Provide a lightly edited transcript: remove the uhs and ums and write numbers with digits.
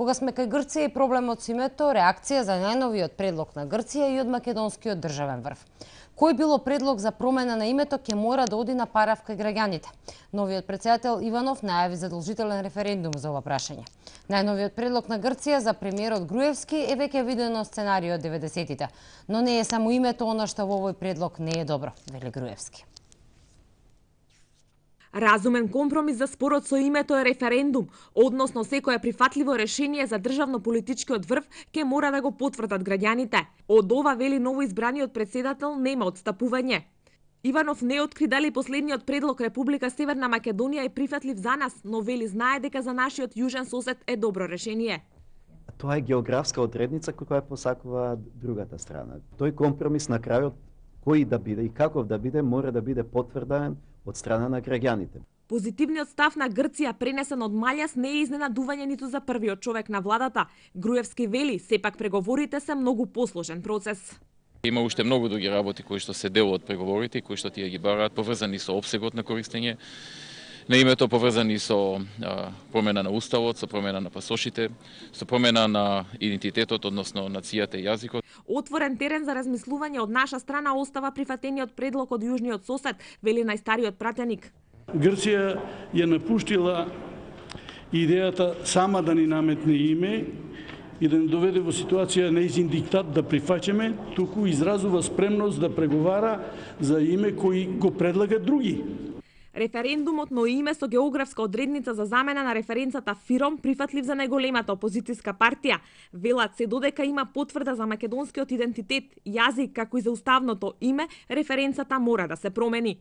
Кога сме кај Грција и проблемот со името, реакција за најновиот предлог на Грција и од македонскиот државен врв. Кој било предлог за промена на името ќе мора да оди на парав кај граѓаните. Новиот претседател Иванов најави задолжителен референдум за ова прашање. Најновиот предлог на Грција за премиерот Груевски е веќе видено сценарио од 90-тите, но не е само името она што во овој предлог не е добро, вели Груевски. Разумен компромис за спорот со името е референдум, односно секое прифатливо решение за државно-политичкиот врв ќе мора да го потврдат граѓаните. Од ова, вели новоизбраниот претседател, нема отстапување. Иванов не откри дали последниот предлог Република Северна Македонија е прифатлив за нас, но вели знае дека за нашиот јужен сосед е добро решение. Тоа е географска одредница која посакува другата страна. Тој компромис на крајот, кој да биде и каков да биде, мора да биде потврден од страна на граѓаните. Позитивниот став на Грција пренесен од Маљас не е изненадување ниту за првиот човек на владата. Груевски вели, сепак преговорите се многу посложен процес. Има уште многу други работи кои што се дел од преговорите, кои што тие ги бараат, поврзани со опсегот на користење на името, поврзани со промена на уставот, со промена на пасошите, со промена на идентитетот, односно нацијата и јазикот. Отворен терен за размислување од наша страна остава прифатениот предлог од јужниот сосед, вели најстариот пратеник. Грција ја напуштила идејата сама да ни наметне име и да не доведе во ситуација нејзин диктат да прифаќаме, туку изразува спремност да преговара за име кој го предлагат други. Референдумот на име со географска одредница за замена на референцата ФИРОМ прифатлив за најголемата опозицијска партија. Велат се додека има потврда за македонскиот идентитет, јазик како и за уставното име, референцата мора да се промени.